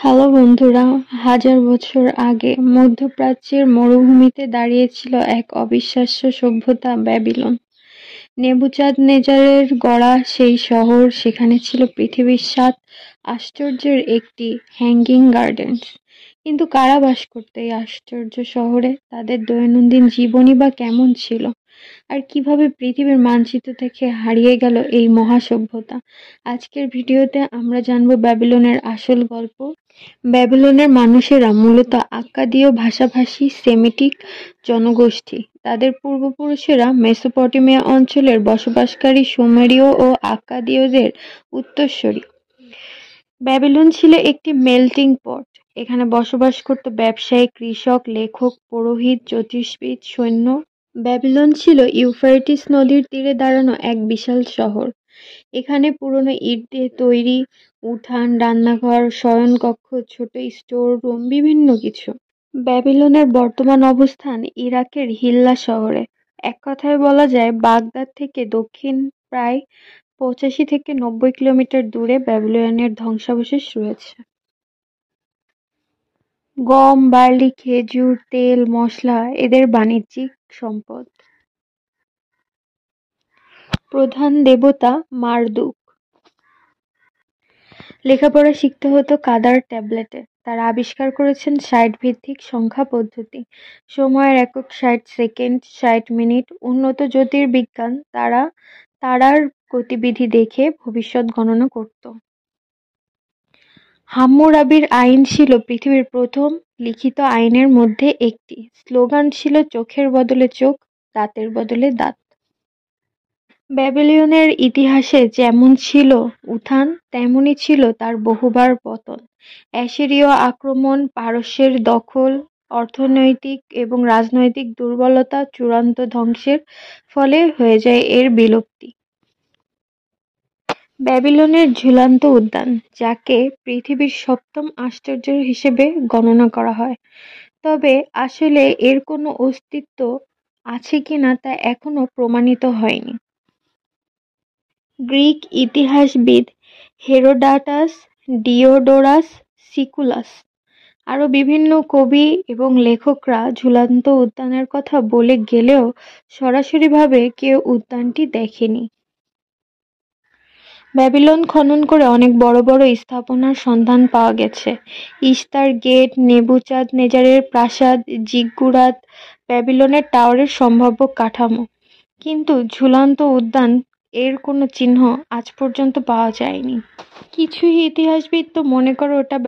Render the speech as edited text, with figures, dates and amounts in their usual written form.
Hello বন্ধুরা, হাজার বছর আগে মধ্যপ্রাচ্যের মরুভূমিতে দাঁড়িয়েছিল এক অবিশ্বাস্য সভ্যতা ব্যাবিলন। নেবুচাঁদনেজারের গড়া সেই শহর, সেখানে ছিল পৃথিবীর ৭ আশ্চর্যের একটি, হ্যাঙ্গিং গার্ডেন্স। কিন্তু কারা বাস করতো এই আশ্চর্য শহরে? তাদের দৈনন্দিন জীবনই বা কেমন ছিল? আর কিভাবে পৃথিবীর মানচিত্র থেকে হারিয়ে গেল এই মহাসভ্যতা? আজকের ভিডিওতে আমরা জানবো ব্যাবিলনের আসল গল্প। ব্যাবিলনের মানুষেরা মূলত আক্কাদীয় ভাষাভাষী সেমিটিক জনগোষ্ঠী। তাদের পূর্বপুরুষেরা মেসোপটেমিয়া অঞ্চলের বসবাসকারী সুমেরীয় ও আক্কাদীয়দের উত্তরসূরি। ব্যাবিলন ছিল একটি মেল্টিং পট। এখানে বসবাস করত ব্যবসায়ী, কৃষক, লেখক, পুরোহিত, জ্যোতিষবিদ, সৈন্য। ব্যাবিলন ছিল ইউফ্রেটিস নদীর তীরে দাঁড়ানো এক বিশাল শহর। এখানে পুরনো ইট দিয়ে তৈরি উঠান, রান্নাঘর, শয়নকক্ষ, ছোট স্টোর রুম, বিভিন্ন কিছু। ব্যাবিলনের বর্তমান অবস্থান ইরাকের হিল্লা শহরে। এক কথায় বলা যায় বাগদাদ থেকে দক্ষিণ প্রায় ৮৫ থেকে ৯০ কিলোমিটার দূরে ব্যাবিলনের ধ্বংসাবশেষ রয়েছে। গম, বার্লি, খেজুর, তেল, মশলা এদের বাণিজ্যিক সম্পদ। প্রধান দেবতা মারদুক। লেখাপড়া শিখতে হতো কাদার ট্যাবলেটে। তারা আবিষ্কার করেছেন ৬০ ভিত্তিক সংখ্যা পদ্ধতি। সময়ের একক ৬০ সেকেন্ড, ৬০ মিনিট। উন্নত জ্যোতির্বিজ্ঞান, তারা তারার গতিবিধি দেখে ভবিষ্যৎ গণনা করত। হাম্মুরাবির আইন ছিল পৃথিবীর প্রথম লিখিত আইনের মধ্যে একটি। স্লোগান ছিল চোখের বদলে চোখ, দাঁতের বদলে দাঁত। ব্যাবিলনের ইতিহাসে যেমন ছিল উত্থান, তেমনি ছিল তার বহুবার পতন। অ্যাসিরীয় আক্রমণ, পারস্যের দখল, অর্থনৈতিক এবং রাজনৈতিক দুর্বলতা, চূড়ান্ত ধ্বংসের ফলে হয়ে যায় এর বিলুপ্তি। ব্যাবিলনের ঝুলন্ত উদ্যান, যাকে পৃথিবীর ৭ম আশ্চর্য হিসেবে গণনা করা হয়, তবে আসলে এর কোনো অস্তিত্ব আছে কিনা তা এখনো প্রমাণিত হয়নি। গ্রিক ইতিহাসবিদ হেরোডাটাস, ডিওডোরাস সিকুলাস, আরও বিভিন্ন কবি এবং লেখকরা ঝুলন্ত উদ্যানের কথা বলে গেলেও সরাসরিভাবে কেউ উদ্যানটি দেখেনি। ব্যাবিলন খনন করে অনেক বড় বড় স্থাপনার সন্ধান পাওয়া গেছে। ইস্তার গেট, নেবুচাঁদনেজারের প্রাসাদ, জিগ্গুরাত, ব্যাবিলনের টাওয়ারের সম্ভাব্য কাঠামো। কিন্তু ঝুলন্ত উদ্যান এর কোনো চিহ্ন আজ পর্যন্ত পাওয়া যায়নি। কিছু ইতিহাসবিদ তো মনে করে ওটা